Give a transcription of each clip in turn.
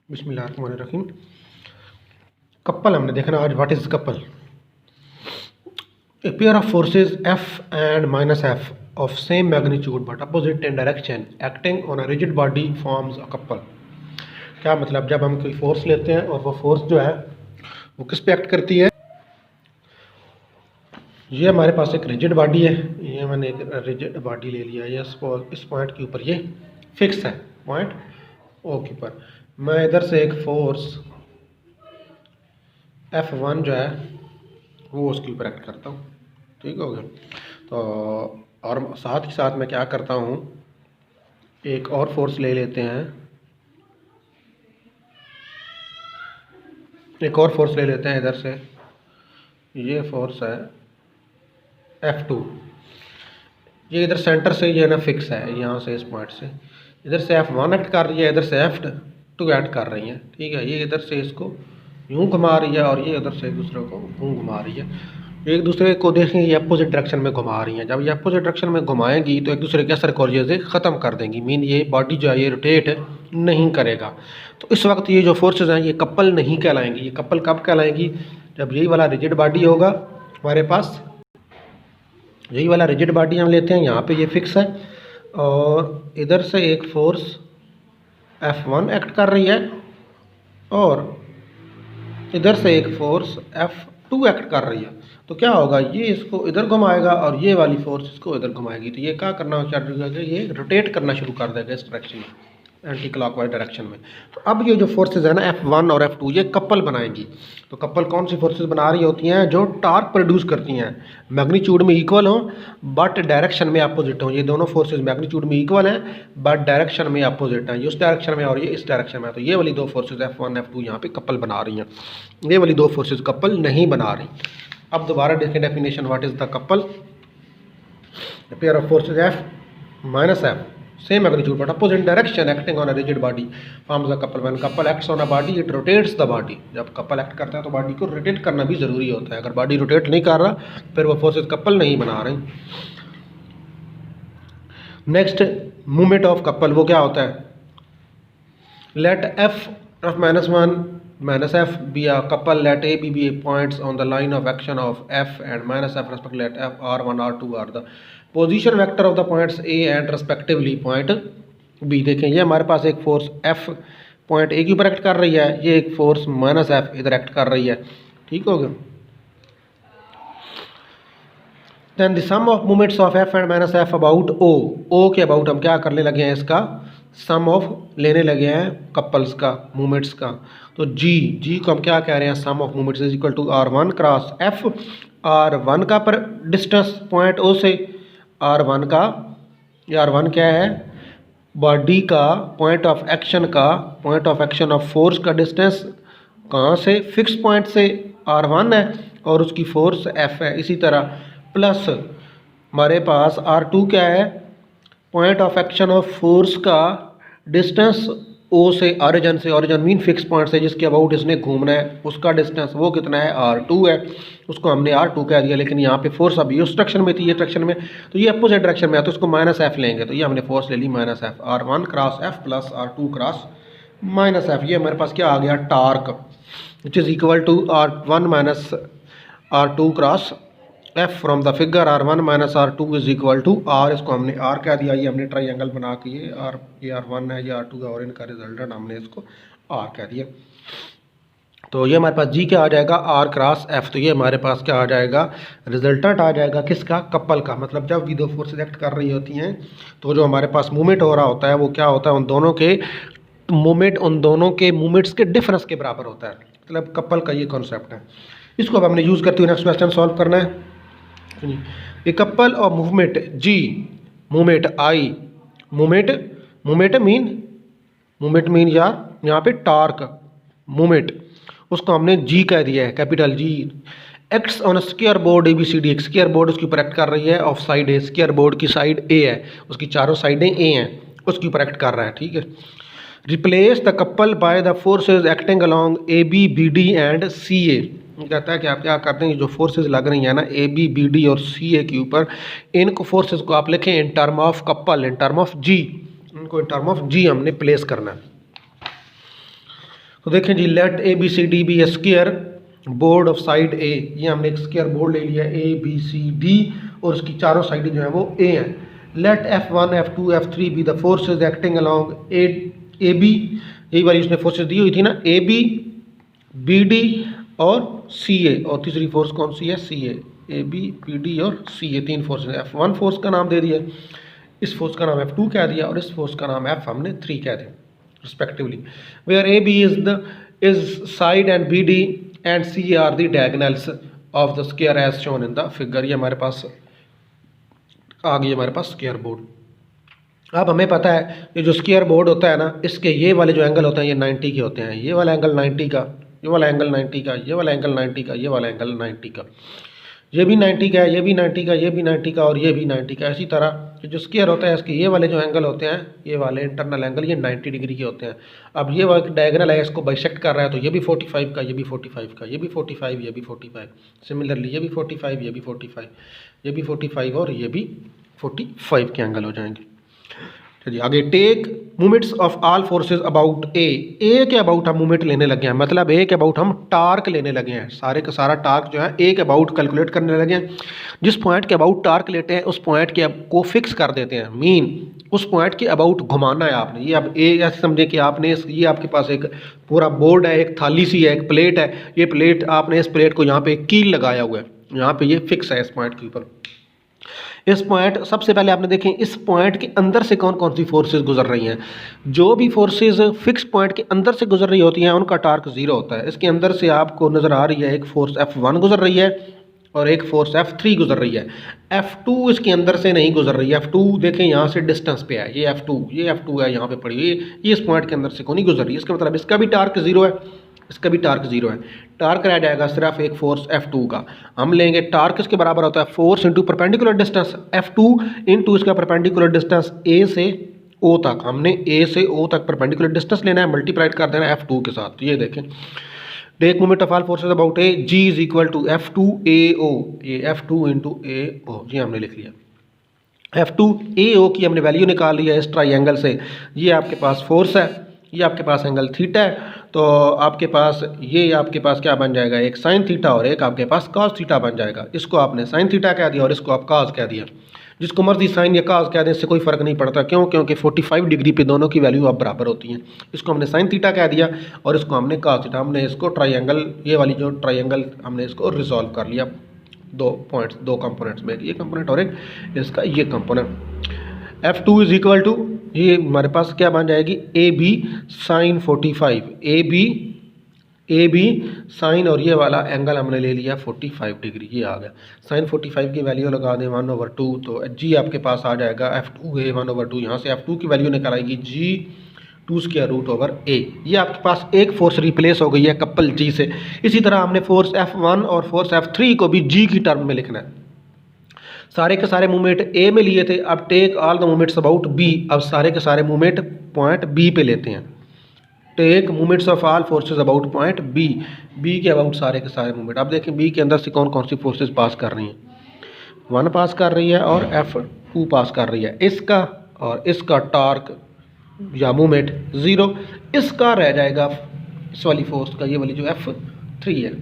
बिस्मिल्लाहिर्रहमानिर्रहीम। कपल हमने देखना आज। What is couple? A pair of forces F and -F of same magnitude but opposite in direction acting on a rigid body forms a couple। क्या मतलब? जब हम कोई फोर्स लेते हैं और वो फोर्स जो है वो किस पे एक्ट करती है। ये हमारे पास एक रिजिड बॉडी है, ये मैंने एक रिजिड बॉडी ले लिया। ये इस पॉइंट के ऊपर ये फिक्स है, पॉइंट O के ऊपर। मैं इधर से एक फोर्स F1 जो है वो उसके ऊपर एक्ट करता हूँ, ठीक हो गया। तो और साथ ही साथ मैं क्या करता हूँ, एक और फोर्स ले लेते हैं, एक और फोर्स ले लेते हैं इधर से। ये फोर्स है F2, ये इधर सेंटर से ये ना फिक्स है, यहाँ से इस पॉइंट से इधर से F1 एक्ट कर रही है, इधर से F2 एक्ट कर रही है, ठीक है। ये इधर से इसको यूं घुमा रही है और ये उधर से एक दूसरे को यूं घुमा रही है। एक दूसरे को देखेंगे ये अपोजिट डायरेक्शन में घुमा रही हैं। जब ये अपोजिट डायरेक्शन में घुमाएंगी तो एक दूसरे के असर को से ख़त्म कर देंगी, मीन ये बॉडी जो है ये रोटेट नहीं करेगा। तो इस वक्त ये जो फोर्सेज हैं ये कपल नहीं कहलाएंगी। ये कपल कब कहलाएंगी? जब यही वाला रिजिड बॉडी होगा हमारे पास, यही वाला रिजिड बॉडी हम लेते हैं, यहाँ पे ये फिक्स है और इधर से एक फोर्स F1 एक्ट कर रही है और इधर से एक फोर्स F2 एक्ट कर रही है। तो क्या होगा, ये इसको इधर घुमाएगा और ये वाली फोर्स इसको इधर घुमाएगी। तो ये क्या करना चाहिए, ये रोटेट करना शुरू कर देगा इस डायरेक्शन में, एंटी क्लॉकवाइज डायरेक्शन में। तो अब ये जो फोर्सेज है ना F1 और F2 ये कपल बनाएंगी। तो कपल कौन सी फोर्सेज बना रही होती हैं? जो टॉर्क प्रोड्यूस करती हैं, मैग्नीट्यूड में इक्वल हो बट डायरेक्शन में अपोजिट हो। ये दोनों फोर्सेज मैग्नीट्यूड में इक्वल हैं बट डायरेक्शन में अपोजिट हैं, ये उस डायरेक्शन में और ये इस डायरेक्शन में। तो ये वाली दो फोर्सेज F1 F2 यहाँ पे कपल बना रही हैं, ये वाली दो फोर्सेज कपल नहीं बना रही। अब दोबारा देखें definition, what is the couple? Pair of forces F - F same magnitude but opposite direction acting on a rigid body forms a couple। when couple acts on a body it rotates the body। जब couple act करता है तो body को rotate करना भी ज़रूरी होता है। अगर बॉडी रोटेट नहीं कर रहा फिर वो फोर्सेज कपल नहीं बना रही। नेक्स्ट मूवमेंट ऑफ कपल, वो क्या होता है? Let F of -1 - F be a couple, let A be points on the line of action of F and -F respect let F R1 R2 are the position vector of the points A and respectively point B। देखें ये हमारे पास एक force F point A के ऊपर act कर रही है, ये एक फोर्स -F इधर एक्ट कर रही है, ठीक हो गया। Then the sum of movements of F and -F about O के अबाउट हम क्या करने लगे हैं, इसका सम ऑफ लेने लगे हैं कपल्स का, मूवमेंट्स का। तो G को हम क्या कह रहे हैं? Sum of moments is equal to R1 cross F। R1 का पर डिस्टेंस पॉइंट O से, R1 का, ये R1 क्या है? बॉडी का पॉइंट ऑफ एक्शन का, point of action of force का डिस्टेंस कहाँ से? फिक्स पॉइंट से R1 है और उसकी फोर्स F है। इसी तरह प्लस हमारे पास R2 क्या है? Point of action of force का डिस्टेंस O से, ओरिजिन मीन फिक्स पॉइंट से जिसके अबाउट इसने घूमना है, उसका डिस्टेंस वो कितना है? R2 है, उसको हमने R2 कह दिया। लेकिन यहाँ पे फोर्स अभी उस डायरेक्शन में थी, ये डायरेक्शन में, तो ये अपोजिट डायरेक्शन में है तो उसको -F लेंगे। तो ये हमने फोर्स ले ली -F, R1 cross F plus R2 cross -F। ये हमारे पास क्या आ गया? Torque, which is equal to R1 - R2 cross F from the figure R1 - R2 is equal to R। इसको हमने R कह दिया, ये हमने ट्राइंगल बना के ये R1 है, ये R2 है और इनका रिजल्टेंट हमने इसको R कह दिया। तो ये हमारे पास G क्या आ जाएगा? R cross F। तो ये हमारे पास क्या आ जाएगा? रिजल्टेंट आ जाएगा किसका? कपल का। मतलब जब भी दो फोर्सेज एक्ट कर रही होती हैं तो जो हमारे पास मूवमेंट हो रहा होता है वो क्या होता है? उन दोनों के मूवमेंट्स के डिफरेंस के बराबर होता है। मतलब कपल का ये कॉन्सेप्ट है। इसको अब हमने यूज़ करते हुए नेक्स्ट क्वेश्चन सॉल्व करना है। A couple of movement G, movement I, movement mean यार यहाँ पे टार्क मूवमेंट, उसको हमने G कह दिया है, capital G। Acts on square board ABCD, एक स्क्वायर बोर्ड उसके ऊपर एक्ट कर रही है of side A। Square board की साइड A है, उसकी चारों साइडें A हैं, उसके ऊपर एक्ट कर रहा है, ठीक है। Replace the couple by the forces acting along AB BD and CA। कहता है कि आप क्या करते हैं, जो फोर्सेज लग रही हैं ना AB BD और CA के ऊपर, इनको फोर्सेज को आप लिखें in term of couple, in term of G, इनको इन टर्म ऑफ G हमने प्लेस करना है। तो देखें जी, let A B C D be a square board of side a, ये हमने एक स्क्वायर बोर्ड ले लिया ए बी सी डी और उसकी चारों साइडें जो है वो ए हैं। Let F1 F2 F3 be the forces acting along A B, यही वाली उसने फोर्सेज दी हुई थी ना, ए बी बी डी और सी ए, और तीसरी फोर्स कौन सी है, सी ए बी बी डी और सी ए, तीन फोर्सेज। F1 फोर्स का नाम दे दिया, इस फोर्स का नाम F2 कह दिया और इस फोर्स का नाम F हमने 3 कह दिया respectively. Where A B is side and B D and C A are the diagonals of the square as shown in the figure. ये हमारे पास आ गई हमारे पास स्क्वायर बोर्ड। अब हमें पता है ये जो स्क्वायर बोर्ड होता है ना, इसके ये वाले जो एंगल होते हैं ये 90 के होते हैं। ये वाला एंगल 90 का, ये वाला एंगल 90 का, ये वाला एंगल 90 का, ये वाला एंगल 90 का, ये भी 90 का है, ये भी 90 का, ये भी 90 का और ये भी 90 का। इसी तरह जो स्क्वायर होता है इसके ये वाले जो एंगल होते हैं, ये वाले इंटरनल एंगल ये 90 डिग्री के होते हैं। अब ये वाला डायगोनल है, इसको बाइसेक्ट कर रहा है, तो ये भी 45 का, ये भी 45 का, ये भी 45, ये भी 45, सिमिलरली ये भी 45, ये भी 45, ये भी 45 और ये भी 45 के एंगल हो जाएंगे। चलिए आगे, take movements of all forces about A के अबाउट हम मूवमेंट लेने लगे हैं, मतलब ए के अबाउट हम टार्क लेने लगे हैं। सारे का सारा टार्क जो है ए के अबाउट कैलकुलेट करने लगे हैं। जिस पॉइंट के अबाउट टार्क लेते हैं उस पॉइंट के को फिक्स कर देते हैं, मीन उस पॉइंट के अबाउट घुमाना है आपने। ये अब ए ऐसे समझे कि आपने ये आपके पास एक पूरा बोर्ड है, एक थाली सी है, एक प्लेट है, ये प्लेट आपने इस प्लेट को यहाँ पे एक कील लगाया हुआ है, यहाँ पे ये फिक्स है इस पॉइंट के ऊपर। इस पॉइंट सबसे पहले आपने देखें इस पॉइंट के अंदर से कौन कौन सी फोर्सेज गुजर रही हैं। जो भी फोर्सेज फिक्स पॉइंट के अंदर से गुजर रही होती हैं उनका टार्क 0 होता है। इसके अंदर से आपको नज़र आ रही है एक फोर्स F1 गुजर रही है और एक फोर्स F3 गुजर रही है। F2 इसके अंदर से नहीं गुजर रही है। F2 देखें यहाँ से डिस्टेंस पे है, ये F2 है यहाँ पे पड़ी हुई, ये इस पॉइंट के अंदर से को नहीं गुजर रही है। इसका मतलब इसका भी टार्क 0 है, इसका भी टार्क 0 है। टार्क रह जाएगा सिर्फ एक फोर्स F2 का। हम लेंगे टार्क इसके बराबर होता है force into perpendicular distance F2 into इसका परपेंडिकुलर डिस्टेंस A से O तक। हमने A से O तक परपेंडिकुलर डिस्टेंस लेना है, मल्टीप्लाइड कर देना है F2 के साथ। तो ये देखें, take moment of all forces about A, G is equal to F2 AO, ये F2 इंटू AO जी हमने लिख लिया। F2 AO की हमने वैल्यू निकाल ली है इस ट्राइंगल से। ये आपके पास फोर्स है, ये आपके पास एंगल थीटा है, तो आपके पास ये आपके पास क्या बन जाएगा, एक साइन थीटा और एक आपके पास कॉस थीटा बन जाएगा। इसको आपने साइन थीटा कह दिया और इसको आप कॉस कह दिया। जिसको मर्जी साइन या कॉस कह दें, इससे कोई फ़र्क नहीं पड़ता। क्यों? क्योंकि 45 डिग्री पे दोनों की वैल्यू अब बराबर होती हैं। इसको हमने साइन थीटा कह दिया और इसको हमने कॉस थीटा। हमने इसको ट्राइंगल, ये वाली जो ट्राइंगल हमने इसको रिजॉल्व कर लिया दो पॉइंट्स, दो कंपोनेंट्स में, ये कंपोनेंट और एक इसका ये component. F2 is equal to, ये हमारे पास क्या बन जाएगी, A B sine 45, A B sine और ये वाला एंगल हमने ले लिया 45 डिग्री, ये आ गया। साइन 45 की वैल्यू लगा दें 1/2, तो जी आपके पास आ जाएगा F2 है 1/2। यहाँ से F2 की वैल्यू निकल आएगी G2√/A। ये आपके पास एक फोर्स रिप्लेस हो गई है कपल G से। इसी तरह हमने फोर्स F1 और फोर्स F3 को भी G की टर्म में लिखना है। सारे के सारे मूवमेंट ए में लिए थे, अब take all the movements about B. अब सारे के सारे मूवमेंट पॉइंट बी पे लेते हैं। Take movements of all forces about point B, B के अबाउट सारे के सारे मूवमेंट। अब देखें बी के अंदर से कौन कौन सी फोर्सेज पास कर रही हैं। 1 पास कर रही है और F2 पास कर रही है। इसका और इसका टार्क या मूवमेंट 0, इसका रह जाएगा इस वाली फोर्स का, ये वाली जो F3 है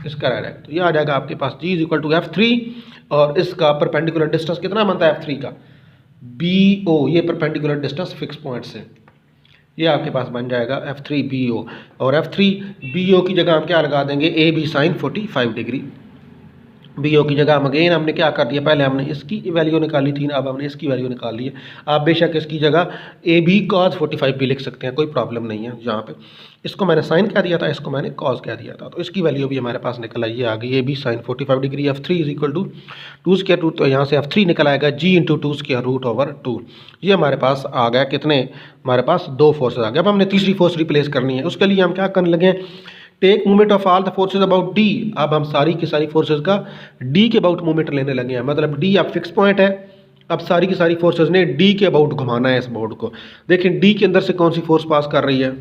इसका रह जाएगा। तो ये आ जाएगा आपके पास G is equal to F3 और इसका परपेंडिकुलर डिस्टेंस कितना बनता है F3 का, BO। ये परपेंडिकुलर डिस्टेंस फिक्स पॉइंट से, ये आपके पास बन जाएगा F3 BO। और F3 BO की जगह हम क्या लगा देंगे, AB साइन 45 डिग्री। BO की जगह हम अगेन हमने क्या कर दिया, पहले हमने इसकी वैल्यू निकाली थी ना, अब हमने इसकी वैल्यू निकाल ली है। आप बेशक इसकी जगह AB cos 45 भी लिख सकते हैं, कोई प्रॉब्लम नहीं है। यहाँ पे इसको मैंने साइन कह दिया था, इसको मैंने कॉस कह दिया था, तो इसकी वैल्यू भी हमारे पास निकल आई है आ गई AB sine 45 degree. F3 is equal to 2 square root, तो यहाँ से F3 निकल आएगा G into 2 square root over 2। ये हमारे पास आ गया कितने, हमारे पास 2 फोर्सेज आ गए। अब हमने तीसरी फोर्स रिप्लेस करनी है, उसके लिए हम क्या करने लगे, take moment of all the forces about D. अब हम सारी की सारी फोर्सेज का डी के अबाउट मूवमेंट लेने लगे हैं, मतलब डी अब फिक्स पॉइंट है। अब सारी की सारी फोर्सेज ने डी के अबाउट घुमाना है इस बोर्ड को। देखें डी के अंदर से कौन सी फोर्स पास कर रही है,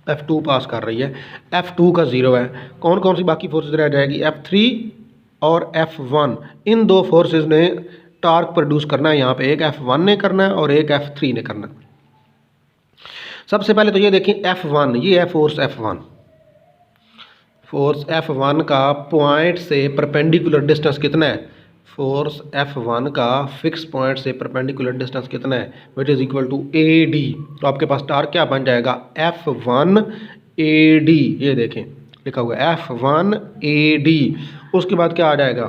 F2 पास कर रही है। F2 का 0 है। कौन कौन सी बाकी फोर्सेज रह जाएगी, F3 और F1। इन दो फोर्सेज ने टार्क प्रोड्यूस करना है यहाँ पे, एक F1 ने करना है और एक F3 ने करना है। सबसे पहले तो ये देखें F1, ये है फोर्स F1। फोर्स F1 का पॉइंट से परपेंडिकुलर डिस्टेंस कितना है? फोर्स F1 का फिक्स पॉइंट से परपेंडिकुलर डिस्टेंस कितना है? Which is equal to AD। तो आपके पास टार्क क्या बन जाएगा? F1 AD। ये देखें लिखा हुआ है F1 AD। उसके बाद क्या आ जाएगा?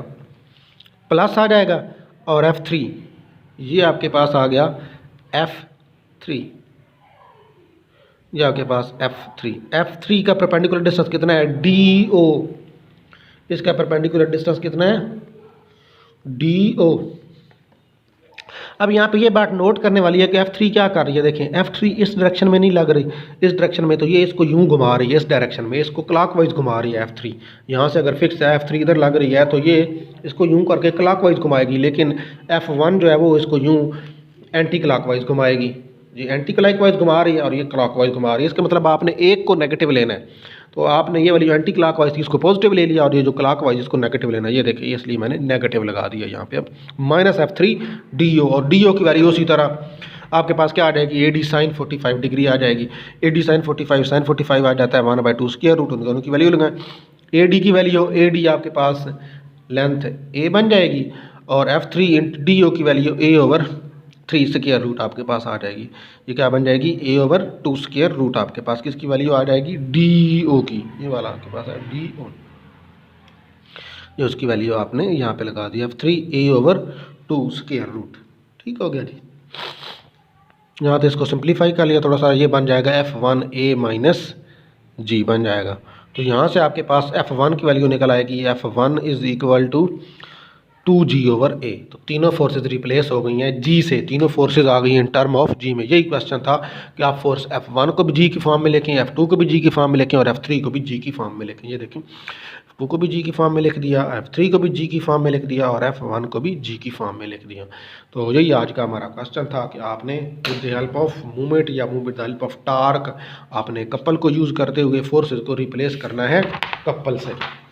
प्लस आ जाएगा और F3, ये आपके पास आ गया F3, ये आपके पास F3 का परपेंडिकुलर डिस्टेंस कितना है? DO। इसका परपेंडिकुलर डिस्टेंस कितना है? DO। अब यहाँ पे ये बात नोट करने वाली है कि F3 क्या कर रही है। देखें F3 इस डायरेक्शन में नहीं लग रही, इस डायरेक्शन में, तो ये इसको यूं घुमा रही है, इस डायरेक्शन में इसको क्लॉकवाइज घुमा रही है F3। यहाँ से अगर फिक्स है F3 इधर लग रही है तो ये इसको यूं करके क्लॉकवाइज घुमाएगी, लेकिन F1 जो है वो इसको यूं एंटी क्लॉकवाइज घुमाएगी। जी एंटी क्लॉकवाइज घुमा रही है और ये क्लॉकवाइज घुमा रही है। इसका मतलब आपने एक को नेगेटिव लेना है, तो आपने ये वाली एंटी क्लॉकवाइज थी इसको पॉजिटिव ले लिया और ये जो क्लॉकवाइज इसको नेगेटिव लेना है। ये देखिए इसलिए मैंने नेगेटिव लगा दिया यहाँ पे। अब माइनस F3 DO, और DO की वैल्यू उसी तरह आपके पास क्या आ जाएगी? AD साइन 45 डिग्री आ जाएगी। AD साइन 45 आ जाता है 1/2 स्क्वायर रूट, उन दोनों की वैल्यू लगाएं। AD की वैल्यू, AD आपके पास लेंथ A बन जाएगी और F3 इंटू DO की वैल्यू A/3 स्क्वायर रूट आपके पास आ जाएगी। ये क्या बन जाएगी? A/2 स्क्वायर रूट आपके पास किसकी वैल्यू आ जाएगी? DO की। ये वाला आपके पास है DO, ये उसकी वैल्यू आपने यहाँ पे लगा दी F3 A/2 स्क्वायर रूट। ठीक हो गया जी। यहाँ तो इसको सिंप्लीफाई कर लिया थोड़ा सा, ये बन जाएगा F1A माइनस G बन जाएगा। तो यहाँ से आपके पास F1 की वैल्यू निकल आएगी F1 is equal to 2G/A। तो तीनों फोर्सेज रिप्लेस हो गई हैं G से, तीनों फोर्सेज आ गई हैं इन टर्म ऑफ G में। यही क्वेश्चन था कि आप फोर्स F1 को भी G की फॉर्म में लिखें, F2 को भी G की फॉर्म में लिखें और F3 को भी G की फॉर्म में लिखें। ये देखें F2 को भी G की फॉर्म में लिख दिया, F3 को भी G की फॉर्म में लिख दिया और F1 को भी G की फॉर्म में लिख दिया। तो यही आज का हमारा क्वेश्चन था कि आपने with the help of moment या with the help of torque आपने कपल को यूज़ करते हुए फोर्सेज को रिप्लेस करना है कपल से।